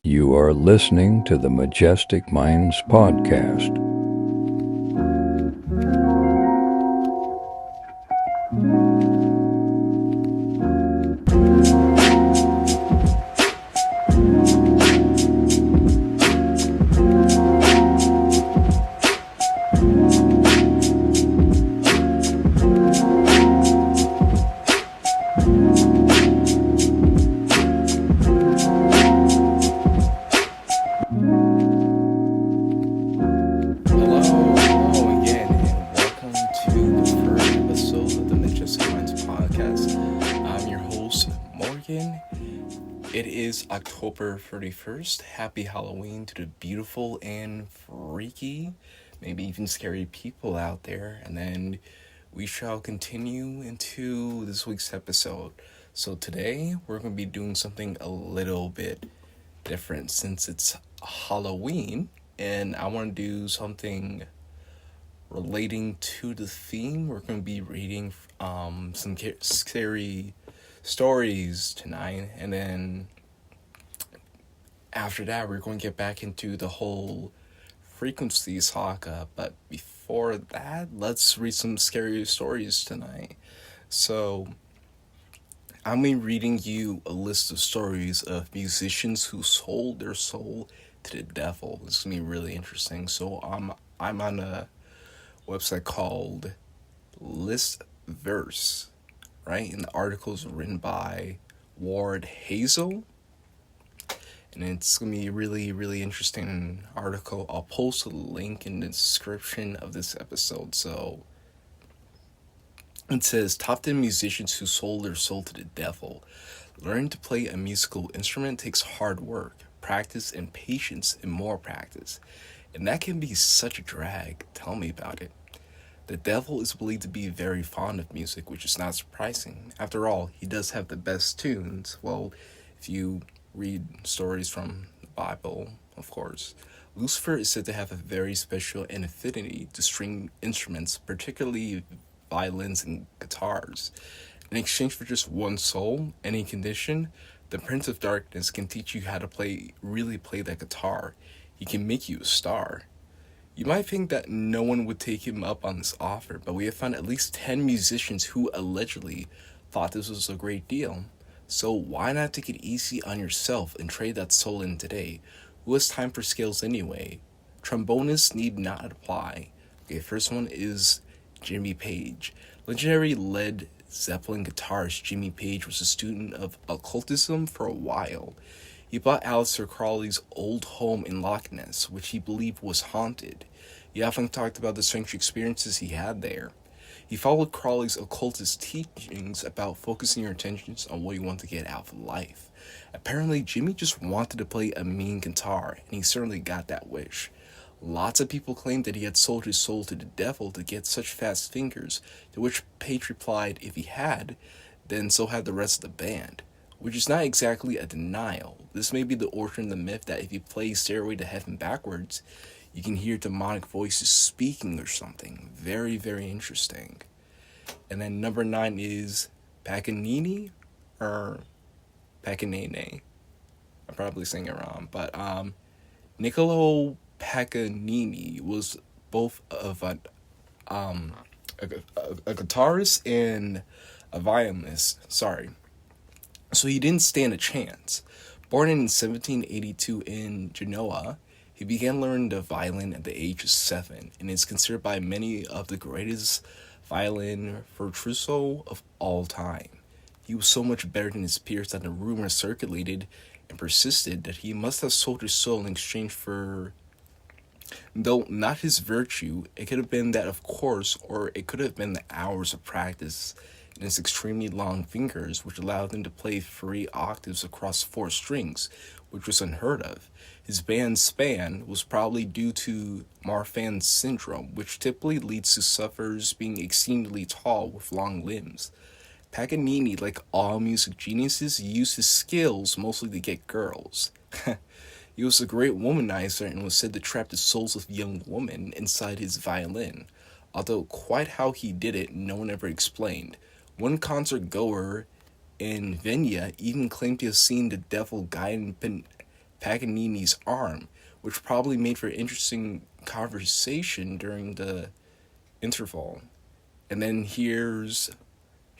You are listening to the Majestic Minds podcast. Hello again, and welcome to the first episode of the Maje tic Mindz podcast. I'm your host, Morgan. It is October 31st. Happy Halloween to the beautiful and freaky, maybe even scary people out there. And then we shall continue into this week's episode. So today, we're going to be doing something a little bit different since it's Halloween. And I want to do something relating to the theme. We're going to be reading some scary stories tonight, and then after that we're going to get back into the whole frequency saga. But before that, let's read some scary stories tonight. So I'm going to be reading you a list of stories of musicians who sold their soul to the devil. It's going to be really interesting. So I'm on a website called List Verse, right? And the article is written by Ward Hazel, and it's gonna be a really interesting article. I'll post a link in the description of this episode. So it says, top 10 musicians who sold their soul to the devil. Learning to play a musical instrument takes hard work, practice, and patience, and more practice. And that can be such a drag. Tell me about it. The devil is believed to be very fond of music, which is not surprising. After all, he does have the best tunes. Well, if you read stories from the Bible, of course. Lucifer is said to have a very special and affinity to string instruments, particularly violins and guitars. In exchange for just one soul, any condition, the Prince of Darkness can teach you how to really play that guitar. He can make you a star. You might think that no one would take him up on this offer, but we have found at least 10 musicians who allegedly thought this was a great deal. So why not take it easy on yourself and trade that soul in today? Who has time for scales anyway? Trombonists need not apply. Okay, first one is Jimmy Page. Legendary Led Zeppelin guitarist Jimmy Page was a student of occultism for a while. He bought Aleister Crowley's old home in Loch Ness, which he believed was haunted. He often talked about the strange experiences he had there. He followed Crowley's occultist teachings about focusing your attentions on what you want to get out of life. Apparently, Jimmy just wanted to play a mean guitar, and he certainly got that wish. Lots of people claimed that he had sold his soul to the devil to get such fast fingers, to which Page replied if he had, then so had the rest of the band. Which is not exactly a denial. This may be the origin of the myth that if you play Stairway to Heaven backwards, you can hear demonic voices speaking or something. Very interesting. And then number 9 is Paganini, or Paganini. I'm probably saying it wrong, but Niccolo Paganini was both of a guitarist and a violinist. So he didn't stand a chance. Born in 1782 in Genoa, he began learning the violin at the age of 7 and is considered by many of the greatest violin virtuoso of all time. He was so much better than his peers that the rumor circulated and persisted that he must have sold his soul in exchange for, though not his virtue, it could have been that of course, or it could have been the hours of practice and his extremely long fingers, which allowed him to play 3 octaves across 4 strings, which was unheard of. His band span was probably due to Marfan syndrome, which typically leads to sufferers being exceedingly tall with long limbs. Paganini, like all music geniuses, used his skills mostly to get girls. He was a great womanizer and was said to trap the souls of young women inside his violin, although quite how he did it no one ever explained. One concert goer in Vienna even claimed to have seen the devil guiding Paganini's arm, which probably made for interesting conversation during the interval. And then here's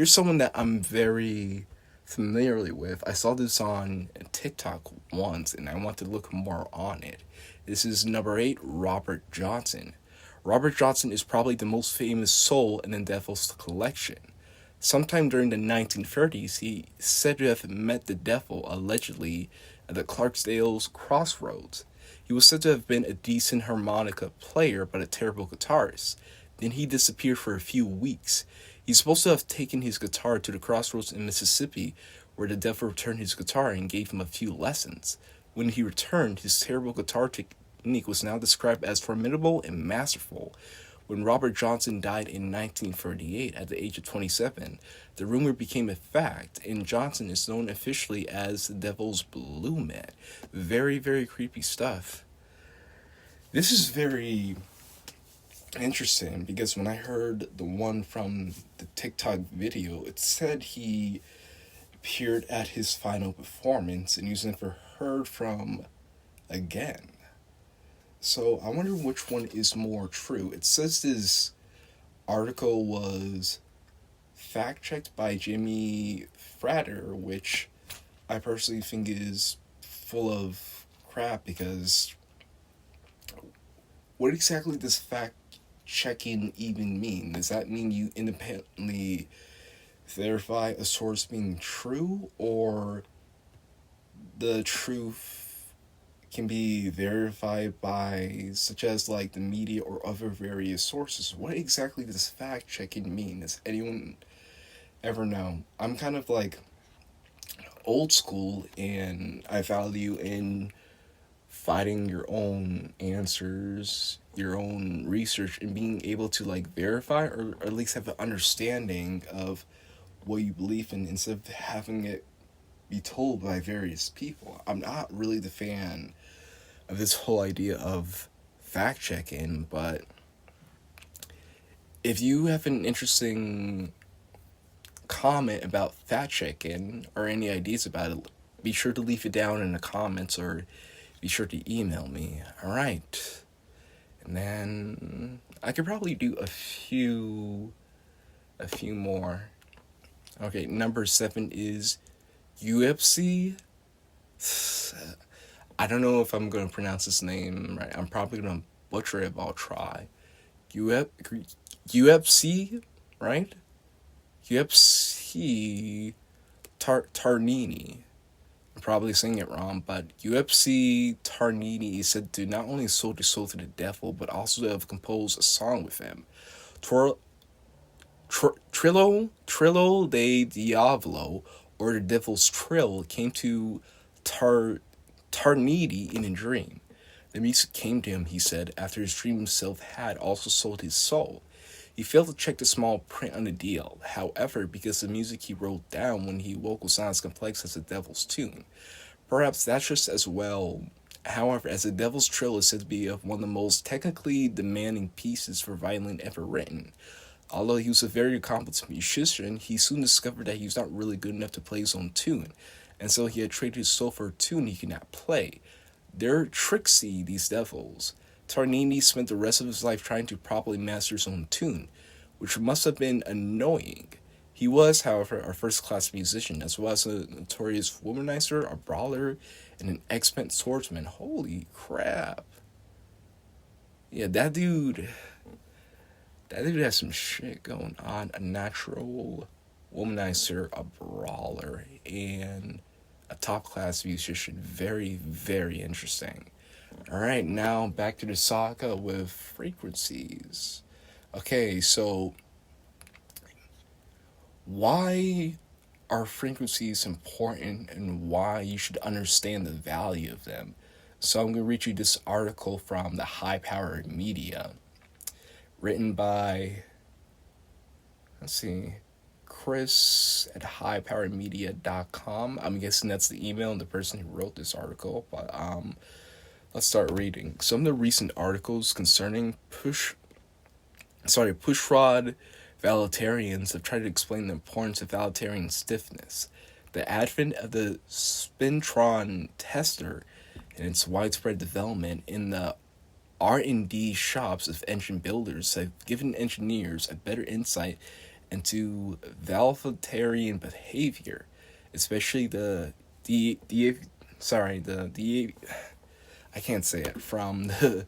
someone that I'm very familiar with. I saw this on TikTok once, and I want to look more on it. This is number 8, Robert Johnson. Robert Johnson is probably the most famous soul in the Devil's collection. Sometime during the 1930s, he said to have met the devil, allegedly, at the Clarksdale's crossroads. He was said to have been a decent harmonica player, but a terrible guitarist. Then he disappeared for a few weeks. He's supposed to have taken his guitar to the crossroads in Mississippi, where the devil returned his guitar and gave him a few lessons. When he returned, his terrible guitar technique was now described as formidable and masterful. When Robert Johnson died in 1938 at the age of 27, the rumor became a fact, and Johnson is known officially as the Devil's Blue Man. Very, very creepy stuff. This is very interesting because when I heard the one from the TikTok video, it said he appeared at his final performance and he was never heard from again. So I wonder which one is more true. It says this article was fact-checked by Jimmy Frater, which I personally think is full of crap, because what exactly does fact-checking even mean? Does that mean you independently verify a source being true, or the truth can be verified by, such as like the media or other various sources? What exactly does fact-checking mean? Does anyone ever know? I'm kind of like old school, and I value in finding your own answers, your own research, and being able to like verify or at least have an understanding of what you believe in instead of having it be told by various people. I'm not really the fan of this whole idea of fact-checking, but if you have an interesting comment about fact-checking or any ideas about it, be sure to leave it down in the comments or be sure to email me. Alright. And then I could probably do a few more. Okay, number 7 is UFC. I don't know if I'm going to pronounce this name right. I'm probably going to butcher it, but I'll try. UFC, right? UFC Tarnini. I'm probably saying it wrong, but UFC Tarnini is said to not only sold his soul to the devil, but also to have composed a song with him. Trillo de Diavolo, or the Devil's Trill, came to Tarnidi in a dream. The music came to him, he said, after his dream self had also sold his soul. He failed to check the small print on the deal, however, because the music he wrote down when he woke was not as complex as the Devil's tune. Perhaps that's just as well. However, as the Devil's Trill is said to be of one of the most technically demanding pieces for violin ever written. Although he was a very accomplished musician, he soon discovered that he was not really good enough to play his own tune, and so he had traded his soul for a tune he could not play. They're tricksy, these devils. Tarnini spent the rest of his life trying to properly master his own tune, which must have been annoying. He was, however, a first-class musician, as well as a notorious womanizer, a brawler, and an expert swordsman. Holy crap. Yeah, that dude has some shit going on. A natural womanizer, a brawler, and a top-class musician. Very, very interesting. Alright, now back to the saga with frequencies. Okay, so why are frequencies important and why you should understand the value of them? So I'm going to read you this article from the High Power Media, written by, Chris at highpowermedia.com. I'm guessing that's the email and the person who wrote this article, but let's start reading. Some of the recent articles concerning pushrod valetarians have tried to explain the importance of valetarian stiffness. The advent of the spintron tester and its widespread development in the R&D shops of engine builders have given engineers a better insight into valvetarian behavior, especially the sorry the I can't say it from the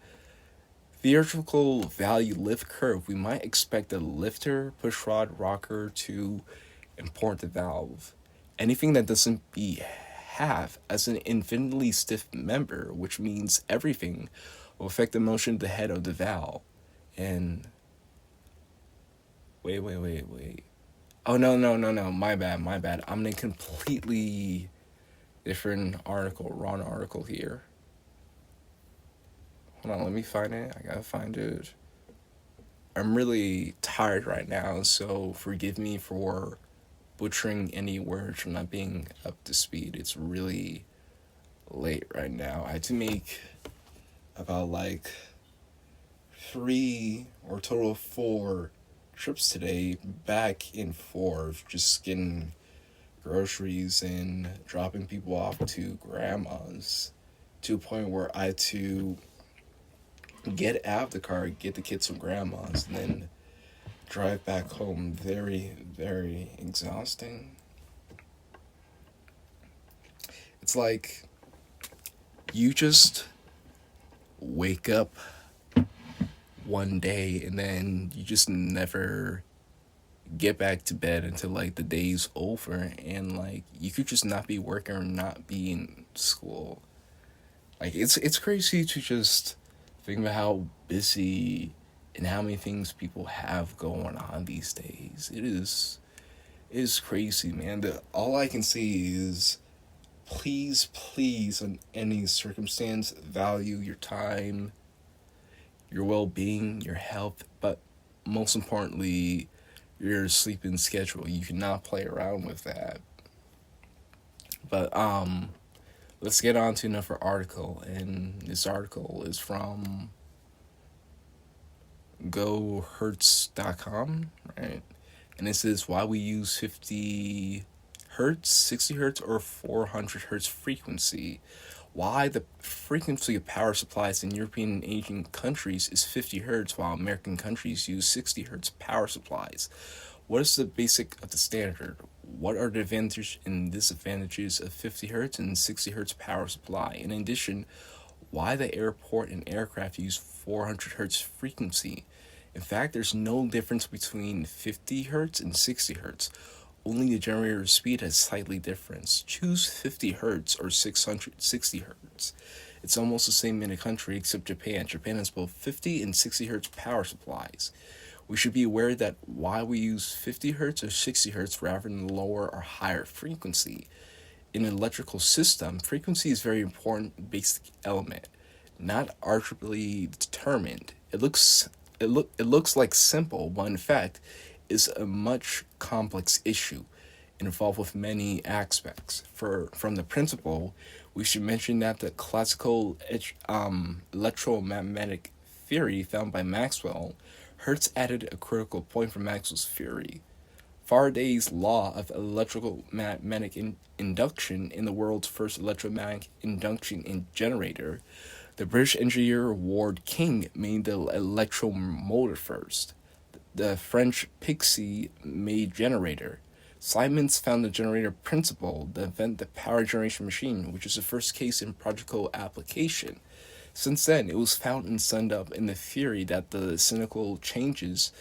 theatrical value lift curve. We might expect a lifter, pushrod, rocker to import the valve. Anything that doesn't behave as an infinitely stiff member, which means everything will affect the motion of the head of the valve. And wait. Oh no. My bad. I'm in a completely different article, wrong article here. Hold on, let me find it. I gotta find it. I'm really tired right now, so forgive me for butchering any words or not being up to speed. It's really late right now. I had to make about like 3 or total of 4 trips today, back and forth, just getting groceries and dropping people off to grandma's, to a point where I had to get out of the car, get the kids from grandma's, and then drive back home. Very, very exhausting. It's like you just wake up one day and then you just never get back to bed until like the day's over, and like you could just not be working or not be in school. Like it's crazy to just think about how busy and how many things people have going on these days. It is crazy, man. All I can say is please, in any circumstance, value your time, your well-being, your health, but most importantly, your sleeping schedule. You cannot play around with that. But let's get on to another article, and this article is from GoHertz.com, right? And it says why we use 50 hertz, 60 hertz, or 400 hertz frequency. Why the frequency of power supplies in European and Asian countries is 50 hertz, while American countries use 60 hertz power supplies. What is the basic of the standard? What are the advantages and disadvantages of 50 hertz and 60 hertz power supply? In addition, why the airport and aircraft use 400 hertz frequency? In fact, there's no difference between 50 hertz and 60 hertz. Only the generator speed has slightly difference. Choose 50 hertz or 660 hertz. It's almost the same in a country except Japan. Japan has both 50 and 60 hertz power supplies. We should be aware that why we use 50 hertz or 60 hertz rather than lower or higher frequency. In an electrical system, frequency is a very important basic element, not arbitrarily determined. It looks like simple, but in fact is a much complex issue involved with many aspects. From the principle, we should mention that the classical electromagnetic theory found by Maxwell, Hertz added a critical point from Maxwell's theory. Faraday's law of electromagnetic induction in the world's first electromagnetic induction generator, the British engineer Ward King made the electromotor first. The French Pixie made generator. Simons found the generator principle to invent the power generation machine, which is the first case in practical application. Since then, it was found and summed up in the theory that the cyclical changes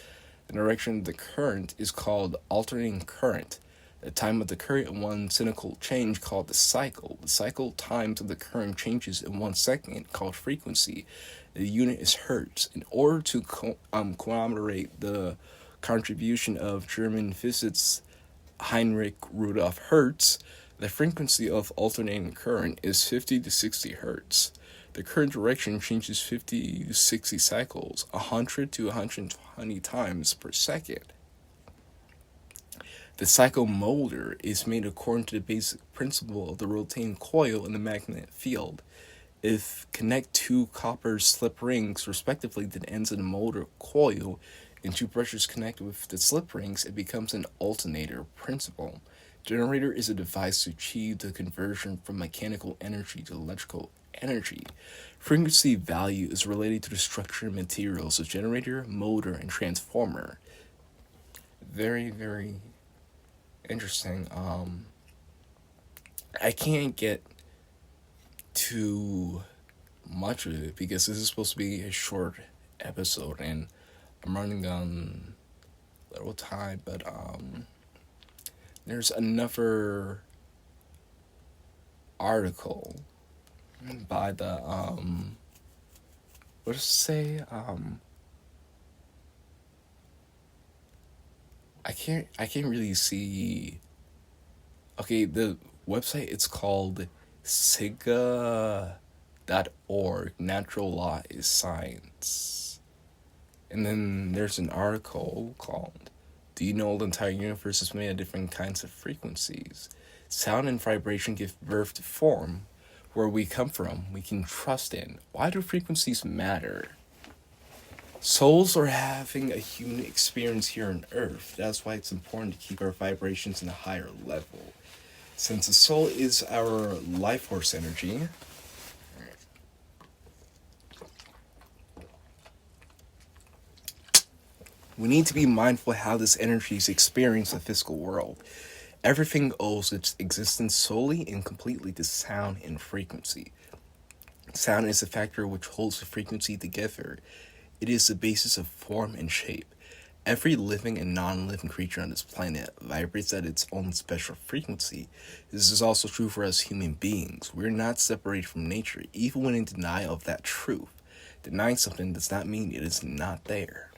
the direction of the current is called alternating current. The time of the current in one cyclical change called the cycle. The cycle times of the current changes in 1 second called frequency. The unit is hertz. In order to commemorate the contribution of German physicist Heinrich Rudolf Hertz, the frequency of alternating current is 50 to 60 hertz. The current direction changes 50 to 60 cycles, 100 to 120 times per second. The cycle motor is made according to the basic principle of the rotating coil in the magnetic field. If connect 2 copper slip rings respectively to the ends of the motor coil and 2 brushes connect with the slip rings, it becomes an alternator principle. Generator is a device to achieve the conversion from mechanical energy to electrical energy. Frequency value is related to the structure and materials of generator, motor, and transformer. Very, very interesting. I can't get too much of it because this is supposed to be a short episode and I'm running on little time, but there's another article by the what does it say? I can't really see. Okay, the website, it's called SIGA.org. Natural Law is Science. And then there's an article called, "Do you know the entire universe is made of different kinds of frequencies? Sound and vibration give birth to form. Where we come from, we can trust in. Why do frequencies matter? Souls are having a human experience here on Earth. That's why it's important to keep our vibrations in a higher level. Since the soul is our life force energy, we need to be mindful how this energy is experienced in the physical world. Everything owes its existence solely and completely to sound and frequency. Sound is the factor which holds the frequency together. It is the basis of form and shape. Every living and non-living creature on this planet vibrates at its own special frequency. This is also true for us human beings. We are not separated from nature, even when in denial of that truth. Denying something does not mean it is not there.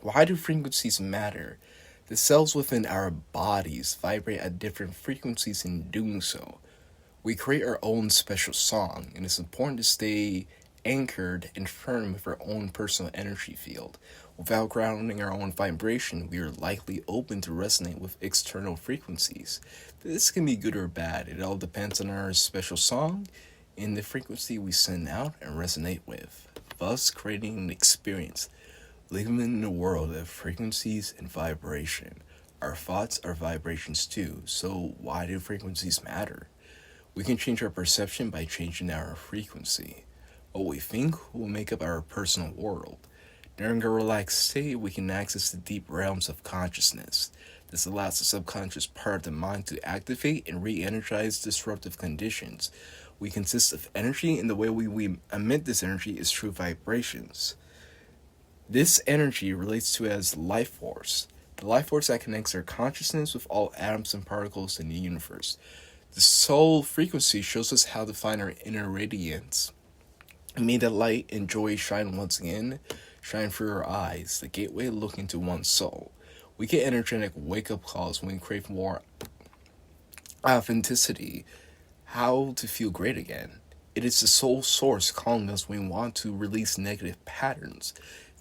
Why do frequencies matter? The cells within our bodies vibrate at different frequencies in doing so. We create our own special song, and it's important to stay anchored and firm with our own personal energy field. Without grounding our own vibration, we are likely open to resonate with external frequencies. This can be good or bad. It all depends on our special song and the frequency we send out and resonate with, thus creating an experience. Living in a world of frequencies and vibration. Our thoughts are vibrations too, so why do frequencies matter? We can change our perception by changing our frequency. What we think will make up our personal world. During a relaxed state, we can access the deep realms of consciousness. This allows the subconscious part of the mind to activate and re-energize disruptive conditions. We consist of energy, and the way we emit this energy is through vibrations. This energy relates to as life force, the life force that connects our consciousness with all atoms and particles in the universe. The soul frequency shows us how to find our inner radiance. May the light and joy shine once again, shine through our eyes, the gateway looking to one's soul. We get energetic wake-up calls when we crave more authenticity, how to feel great again. It is the soul source calling us when we want to release negative patterns.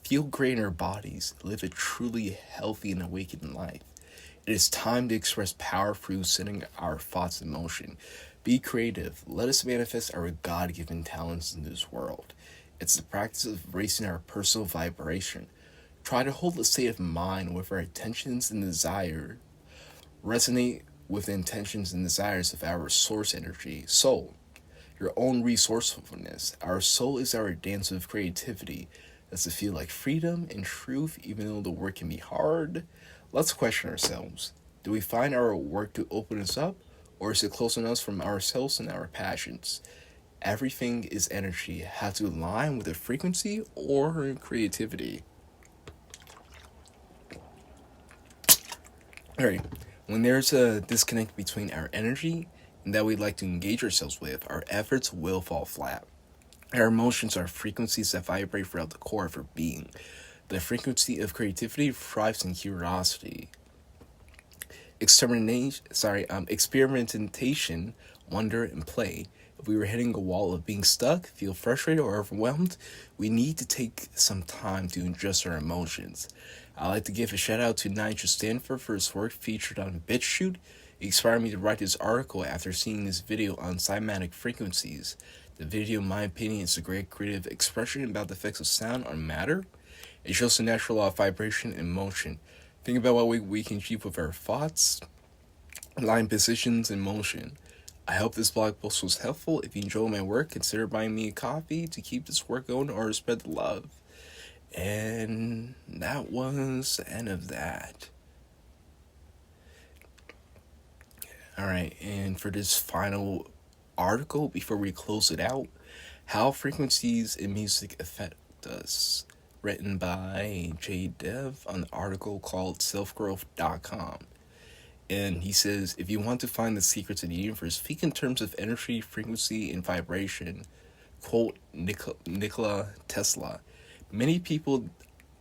Feel great in our bodies, live a truly healthy and awakened life. It is time to express power through setting our thoughts in motion. Be creative. Let us manifest our God-given talents in this world. It's the practice of raising our personal vibration. Try to hold a state of mind with our intentions and desire. Resonate with the intentions and desires of our source energy, soul. Your own resourcefulness. Our soul is our dance of creativity. Does it feel like freedom and truth even though the work can be hard? Let's question ourselves. Do we find our work to open us up, or is it closing us from ourselves and our passions? Everything is energy. Have to align with a frequency or creativity. Alright, when there's a disconnect between our energy and that we'd like to engage ourselves with, our efforts will fall flat. Our emotions are frequencies that vibrate throughout the core of our being. The frequency of creativity thrives in curiosity. Experimentation, wonder, and play. If we were hitting a wall of being stuck, feel frustrated or overwhelmed, we need to take some time to adjust our emotions. I'd like to give a shout out to Nigel Stanford for his work featured on BitChute. It inspired me to write this article after seeing this video on cymatic frequencies. The video, in my opinion, is a great creative expression about the effects of sound on matter. It shows the natural law of vibration and motion. Think about what we can achieve with our thoughts, line positions, and motion. I hope this blog post was helpful. If you enjoy my work, consider buying me a coffee to keep this work going or spread the love. And that was the end of that. Alright, and for this final article, before we close it out, How Frequencies in Music Affect Us, written by J. Dev on an article called selfgrowth.com. And he says, if you want to find the secrets of the universe, think in terms of energy, frequency, and vibration. Quote Nikola Tesla. Many people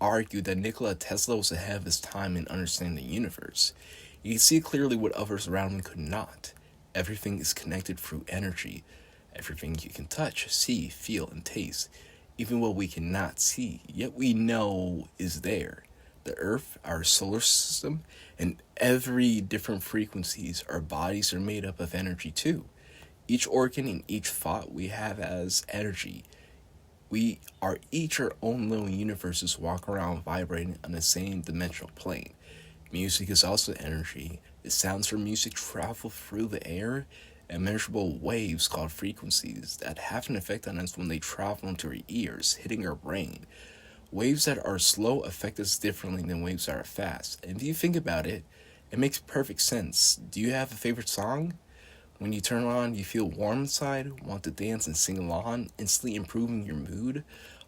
argue that Nikola Tesla was ahead of his time in understanding the universe. You can see clearly what others around him could not. Everything is connected through energy. Everything you can touch, see, feel, and taste. Even what we cannot see, yet we know is there. The Earth, our solar system, and every different frequencies, our bodies are made up of energy too. Each organ and each thought we have as energy. We are each our own little universes walking around vibrating on the same dimensional plane. Music is also energy. The sounds from music travel through the air at measurable waves called frequencies that have an effect on us when they travel into our ears, hitting our brain. Waves that are slow affect us differently than waves that are fast. And if you think about it, it makes perfect sense. Do you have a favorite song? When you turn it on, you feel warm inside, want to dance and sing along, instantly improving your mood?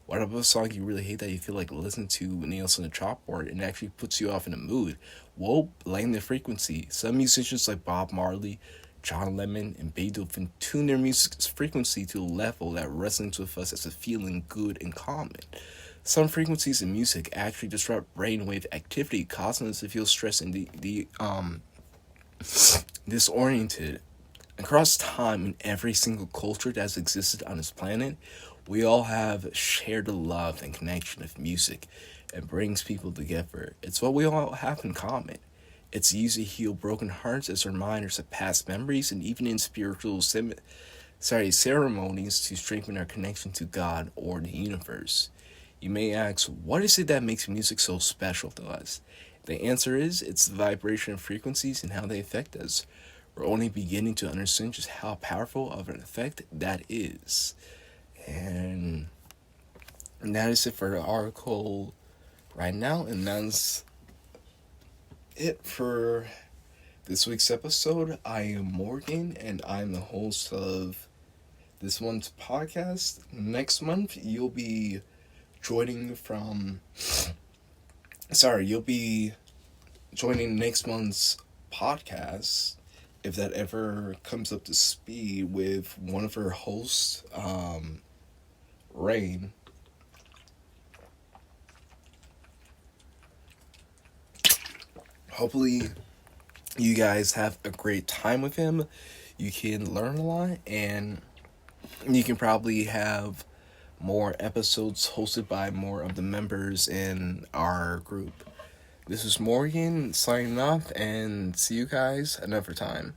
What about a song you really hate that you feel like listening to nails on the chalkboard and actually puts you off in a mood? Well, blame the frequency. Some musicians like Bob Marley, John Lennon, and Beethoven tune their music's frequency to a level that resonates with us as a feeling good and common. Some frequencies in music actually disrupt brainwave activity, causing us to feel stressed and disoriented. Across time, in every single culture that has existed on this planet, we all have shared the love and connection of music. It brings people together. It's what we all have in common. It's used to heal broken hearts as reminders of past memories and even in spiritual ceremonies to strengthen our connection to God or the universe. You may ask, what is it that makes music so special to us? The answer is, it's the vibration of frequencies and how they affect us. We're only beginning to understand just how powerful of an effect that is. And that is it for the article right now. And that's it for this week's episode. I am Morgan, and I'm the host of this month's podcast. Next month, you'll be joining next month's podcast, if that ever comes up to speed, with one of her hosts, Rain. Hopefully you guys have a great time with him. You can learn a lot, and you can probably have more episodes hosted by more of the members in our group. This is Morgan signing off, and see you guys another time.